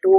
2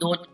2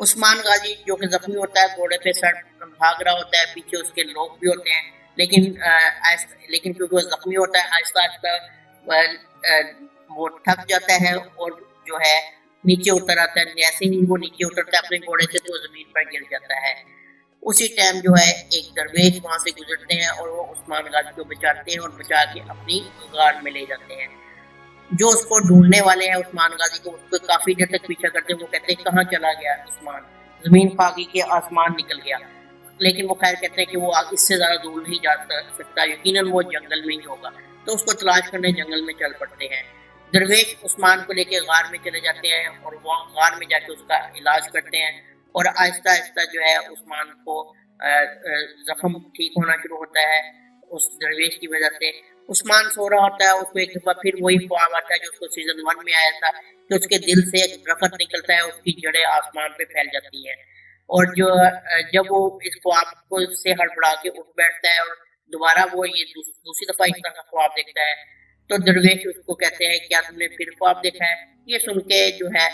عثمان غازی جو کہ زخمی ہوتا ہے گھوڑے پہ سر بھاگ رہا ہوتا ہے، پیچھے اس کے لوگ بھی ہوتے ہیں، لیکن کیونکہ وہ زخمی ہوتا ہے آہستہ آہستہ وہ تھک جاتا ہے اور جو ہے نیچے اتر آتا ہے۔ جیسے ہی وہ نیچے اترتا ہے اپنے گھوڑے سے تو زمین پر گر جاتا ہے۔ اسی ٹائم جو ہے ایک درویش وہاں سے گزرتے ہیں اور وہ عثمان غازی کو بچاتے ہیں اور بچا کے اپنی غار میں لے جاتے ہیں۔ جو اس کو ڈھونڈنے والے ہیں عثمان غازی کو، اس کو کافی دیر تک پیچھا کرتے ہیں، وہ کہتے ہیں کہاں چلا گیا عثمان، زمین کھا گئی کہ آسمان نکل گیا، لیکن وہ خیر کہتے ہیں کہ وہ اس سے زیادہ دور نہیں جا سکتا، یقیناً وہ جنگل میں ہی ہوگا، تو اس کو تلاش کرنے جنگل میں چل پڑتے ہیں۔ درویش عثمان کو لے کے غار میں چلے جاتے ہیں اور وہاں غار میں جا کے اس کا علاج کرتے ہیں اور آہستہ آہستہ جو ہے عثمان کو زخم ٹھیک ہونا شروع ہوتا ہے اس درویش کی وجہ سے۔ عثمان سو رہا ہوتا ہے، اس کو ایک دفعہ پھر وہی خواب آتا ہے جو اس کو سیزن 1 میں آیا تھا کہ اس کے دل سے ایک درخت نکلتا ہے، اس کی جڑیں آسمان پہ پھیل جاتی ہیں، اور جب وہ اس خواب کو سے ہڑبڑا کے اٹھ بیٹھتا ہے اور دوبارہ وہ یہ دوسری دفعہ اس طرح کا خواب دیکھتا ہے تو درویش اس کو کہتے ہیں کیا تم نے پھر خواب دیکھا ہے؟ یہ سن کے جو ہے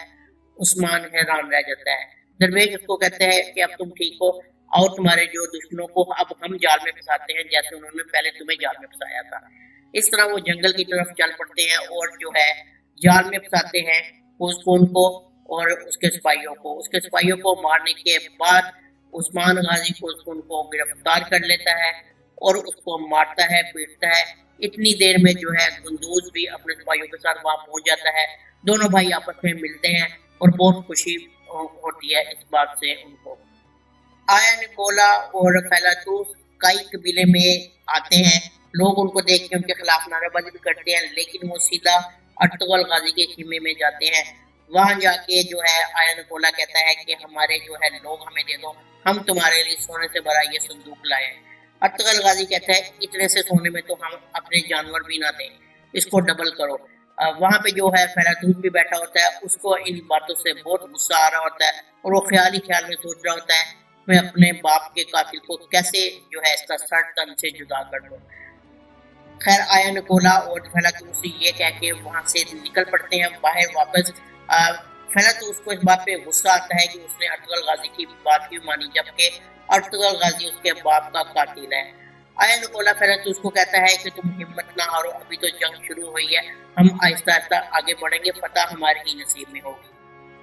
عثمان حیران رہ جاتا ہے۔ درویش اس کو کہتے ہیں کہ اب تم ٹھیک ہو، اور تمہارے جو دشمنوں کو اب ہم جال میں پھنساتے ہیں جیسے انہوں نے پہلے تمہیں جال میں پھنسایا تھا۔ اس طرح وہ جنگل کی طرف چل پڑتے ہیں اور جو ہے جال میں پھنساتے ہیں قوزقون کو اور اس کے سپاہیوں کو۔ اس کے سپاہیوں کو مارنے کے بعد عثمان غازی قوزقون کو گرفتار کر لیتا ہے اور اس کو مارتا ہے، پیٹتا ہے۔ اتنی دیر میں جو ہے گندوز بھی اپنے سپاہیوں کے ساتھ وہاں پہنچ جاتا ہے، دونوں بھائی آپس میں ملتے ہیں اور بہت خوشی ہوتی ہے اس بات سے ان کو۔ آیا نکولا اور فیلاتوس کئی قبیلے میں آتے ہیں، لوگ ان کو دیکھ کے ان کے خلاف نعرہ بازی بھی کرتے ہیں، لیکن وہ سیدھا ارطغرل غازی کے خیمے میں جاتے ہیں۔ وہاں جا کے جو ہے آیا نکولا کہتا ہے کہ ہمارے جو ہے لوگ ہمیں دے دو، ہم تمہارے لیے سونے سے بھرا یہ صندوق لائے ہیں۔ ارطغرل غازی کہتا ہے اتنے سے سونے میں تو ہم اپنے جانور بھی نہ دیں، اس کو ڈبل کرو۔ وہاں پہ جو ہے فیلاتوس بھی بیٹھا ہوتا ہے، اس کو ان باتوں سے بہت غصہ آ رہا ہوتا ہے اور وہ خیال ہی خیال میں سوچ رہا ہوتا ہے میں اپنے باپ کے قاتل کو کیسے جو ہے اس کا سر تن سے جدا کر دوں۔ خیر آیا نکولا اور فیلاتوس یہ کہہ کے وہاں سے نکل پڑتے ہیں باہر واپس۔ فیلاتوس کو اس بات پہ غصہ آتا ہے کہ اس نے ارطغرل غازی کی بات کیوں مانی جبکہ ارطغرل غازی اس کے باپ کا قاتل ہے۔ آیا نکولا فیلاتوس کو کہتا ہے کہ تم ہمت نہ ہارو، ابھی تو جنگ شروع ہوئی ہے، ہم آہستہ آہستہ آگے بڑھیں گے، فتح ہمارے ہی نصیب میں ہوگی۔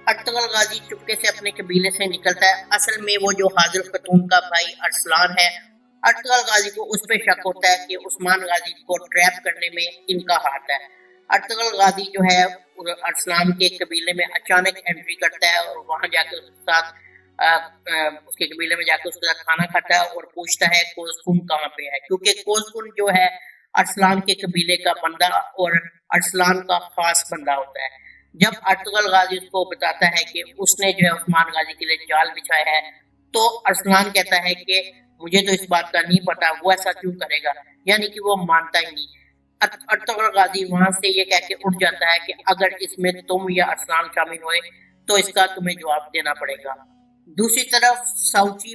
ارطغرل غازی چپکے سے اپنے قبیلے سے نکلتا ہے، اصل میں وہ جو حاضر خاتون کا بھائی ارسلان ہے، ارطغرل غازی کو اس پہ شک ہوتا ہے کہ عثمان غازی کو ٹریپ کرنے میں ان کا ہاتھ ہے۔ ارطغرل غازی جو ہے ارسلان کے قبیلے میں اچانک انٹری کرتا ہے اور وہاں جا کے اس کے ساتھ اس کے قبیلے میں جا کے اس کے ساتھ کھانا کھاتا ہے اور پوچھتا ہے قوزقون کہاں پہ ہے، کیونکہ قوزقون جو ہے ارسلان کے قبیلے کا بندہ اور ارسلان کا خاص بندہ ہوتا ہے۔ جب ارطغرل غازی اس کو بتاتا ہے کہ اس نے جو ہے عثمان غازی کے لیے جال بچھایا ہے تو ارسلان کہتا ہے کہ مجھے تو اس بات کا نہیں پتا، وہ ایسا کیوں کرے گا، یعنی کہ وہ مانتا ہی نہیں۔ ارطغرل غازی وہاں سے یہ کہہ کے اٹھ جاتا ہے کہ اگر اس میں تم یا ارسلان شامل ہوئے تو اس کا تمہیں جواب دینا پڑے گا۔ دوسری طرف سوچی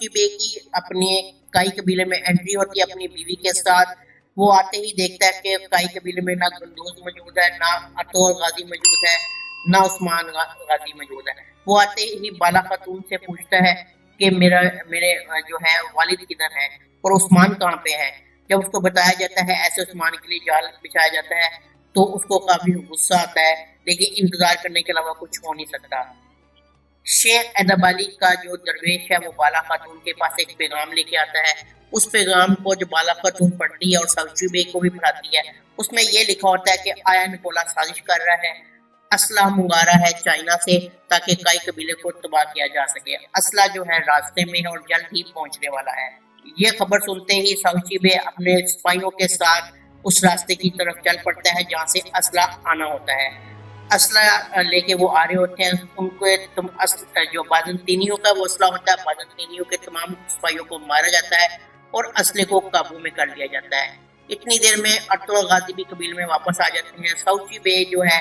بے کی اپنے کئی قبیلے میں انٹری ہوتی ہے اپنی بیوی کے ساتھ۔ وہ آتے ہی دیکھتا ہے کہ کئی قبیلے میں نہ گندوز موجود ہے، نہ ارطغرل غازی موجود ہے، نہ عثمان غازی موجود ہے۔ وہ آتے ہی بالا خاتون سے پوچھتا ہے کہ میرے جو ہے والد کدھر ہے اور عثمان کہاں پہ ہے۔ جب اس کو بتایا جاتا ہے ایسے عثمان کے لیے جال بچھایا جاتا ہے تو اس کو کافی غصہ آتا ہے، لیکن انتظار کرنے کے علاوہ کچھ ہو نہیں سکتا۔ شیخ ادبالی کا جو درویش ہے وہ بالا خاتون کے پاس ایک پیغام لے کے آتا ہے، اس پیغام کو جو بالا خاتون پڑھتی ہے اور سوچی بے کو بھی پڑھاتی ہے اس میں یہ لکھا ہوتا ہے کہ آیا نکولا سازش کر رہا ہے، اسلحہ منگا رہا ہے چائنا سے تاکہ کئی قبیلے کو تباہ کیا جا سکے، اسلحہ جو ہے راستے میں ہے اور جلد ہی پہنچنے والا ہے۔ یہ خبر سنتے ہی سوچی بے اپنے سپاہیوں کے ساتھ اس راستے کی طرف چل پڑتا ہے جہاں سے اسلحہ آنا ہوتا ہے۔ اسلحہ لے کے وہ آ رہے ہوتے ہیں، ان کو جو بازنطینیوں کا وہ اسلحہ ہوتا ہے، بازنطینیوں کے تمام سپاہیوں کو مارا جاتا ہے اور اسلحے کو قابو میں کر لیا جاتا ہے۔ اتنی دیر میں ارطغرل غازی بھی قبیلے میں واپس آ جاتے ہیں۔ سوچی بے جو ہے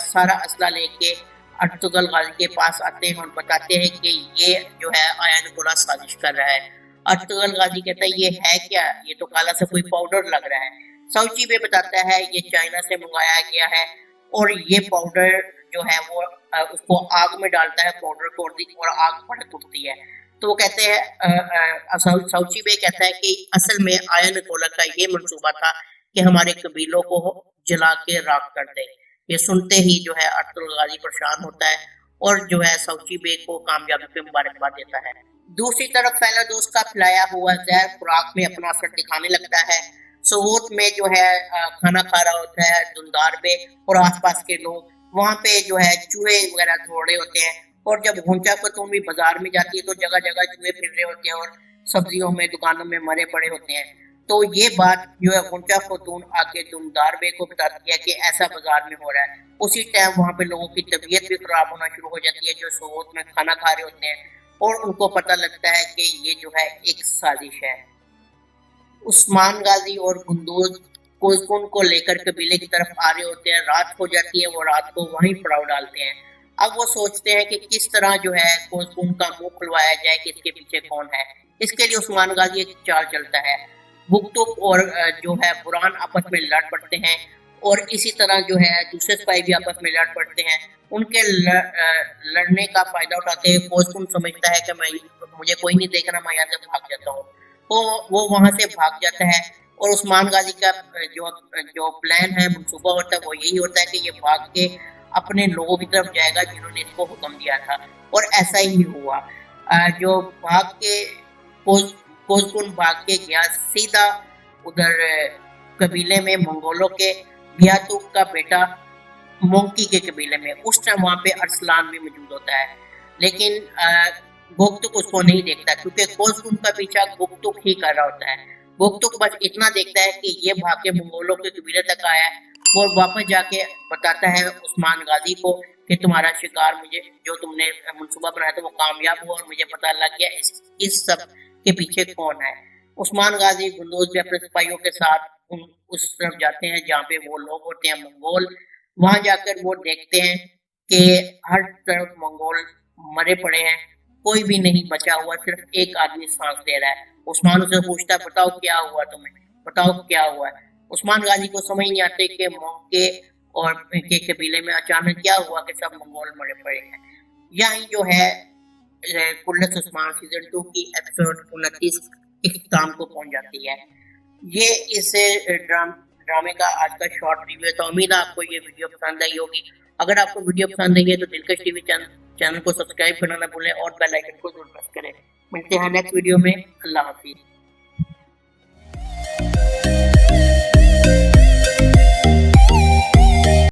سارا اسلحہ لے کے ارطغرل غازی کے پاس آتے ہیں اور بتاتے ہیں کہ یہ جو ہے آیا نکولا سازش کر رہا ہے۔ ارطغرل غازی کہتا ہے یہ ہے کیا، یہ تو کالا سے کوئی پاؤڈر لگ رہا ہے۔ سوچی بے بتاتا ہے یہ چائنا سے منگایا گیا ہے اور یہ پاؤڈر جو ہے وہ اس کو آگ میں ڈالتا ہے پاؤڈر کو اور آگ بھڑک اٹھتی ہے. تو وہ کہتے ہیں ساؤچی بے کہتا ہے کہ اصل میں آیا نکولا کا یہ منصوبہ تھا کہ ہمارے قبیلوں کو جلا کے راکھ کر دے. یہ سنتے ہی جو ہے ارطغرل غازی پریشان ہوتا ہے اور جو ہے ساؤچی بے کو کامیابی پہ مبارکباد دیتا ہے. دوسری طرف فیلا دوست کا پلایا ہوا زہر خوراک میں اپنا اثر دکھانے لگتا ہے. سووت میں جو ہے کھانا کھا رہا ہوتا ہے دندار بے اور آس پاس کے لوگ وہاں پہ جو ہے چوہے وغیرہ دوڑ رہے ہوتے ہیں. اور جب ہونچا پتون بھی بازار میں جاتی ہے تو جگہ جگہ چوہے پھر رہے ہوتے ہیں اور سبزیوں میں دکانوں میں مرے پڑے ہوتے ہیں. تو یہ بات جو ہے غنچہ خاتون آ کے دندار بے کو بتاتی ہے کہ ایسا بازار میں ہو رہا ہے. اسی ٹائم وہاں پہ لوگوں کی طبیعت بھی خراب ہونا شروع ہو جاتی ہے جو سووت میں کھانا کھا رہے ہوتے ہیں اور ان کو پتہ لگتا ہے کہ یہ جو ہے ایک سازش ہے. عثمان غازی اور گندوز کوزگن کو لے کر قبیلے کی طرف آ رہے ہوتے ہیں. رات ہو جاتی ہے, وہ رات کو وہیں پڑاؤ ڈالتے ہیں. اب وہ سوچتے ہیں کہ کس طرح جو ہے کوزگن کا منہ کھلوایا جائے کہ اس کے پیچھے کون ہے. اس کے لیے عثمان غازی ایک چال چلتا ہے. بگتک اور جو ہے بران آپس میں لڑ پڑتے ہیں اور اسی طرح جو ہے دوسرے سپاہی بھی آپس میں لڑ پڑتے ہیں. ان کے لڑنے کا فائدہ اٹھاتے ہیں کوزگن سمجھتا ہے کہ مجھے کوئی نہیں دیکھ رہا, میں یہاں سے بھاگ جاتا ہوں. تو وہ وہاں سے بھاگ جاتا ہے اور عثمان غازی کا جو پلان ہے منصوبہ ہوتا ہے وہ یہی ہوتا ہے کہ یہ بھاگ کے اپنے لوگوں کی طرف جائے گا جنہوں نے اس کو حکم دیا تھا. اور ایسا ہی ہوا. جو بھاگ کے کوزگن بھاگ کے گیا سیدھا ادھر قبیلے میں منگولوں کے گیاتوک کا بیٹا مونکی کے قبیلے میں. اس ٹائم وہاں پہ ارسلان بھی موجود ہوتا ہے لیکن گوکتک اس کو نہیں دیکھتا کیونکہ کوزگن کا پیچھا گوکتک ہی کر رہا ہوتا ہے. گوکتک بس اتنا دیکھتا ہے کہ یہ بھاگ کے منگولوں کے قبیلے تک آیا ہے اور واپس جا کے بتاتا ہے عثمان غازی کو کہ تمہارا شکار مجھے جو تم نے منصوبہ بنایا تھا وہ کامیاب ہوا اور مجھے پتہ لگ گیا اس سب کے پیچھے کون ہے. عثمان غازی گندوز بھی اپنے سپاہیوں کے ساتھ اس طرف جاتے ہیں جہاں پہ وہ لوگ ہوتے ہیں منگول. وہاں جا کر وہ دیکھتے ہیں کہ ہر طرف منگول مرے پڑے ہیں, کوئی بھی نہیں بچا ہوا, صرف ایک آدمی سانس دے رہا ہے. عثمان اسے پوچھتا ہے بتاؤ کیا ہوا تمہیں, بتاؤ کیا ہوا ہے. عثمان غازی کو سمجھ نہیں آتے کہ موقع اور کے قبیلے میں اچانک کیا ہوا کہ سب منگول مرے پڑے ہیں. یہاں جو ہے کلت عثمان سیزن 2 کی ایپیسوڈ 29 اختتام کو پہنچ جاتی ہے. یہ اس ڈرامے کا آج کا شارٹ ریویو ہے. تو امید ہے آپ کو یہ ویڈیو پسند آئی ہوگی. اگر آپ کو ویڈیو پسند آئی ہے تو دلکش ٹی وی چینل کو سبسکرائب کرنا نہ بھولیں اور بیل آئیکن کو ضرور پریس کریں. ملتے ہیں نیکسٹ ویڈیو میں. اللہ حافظ.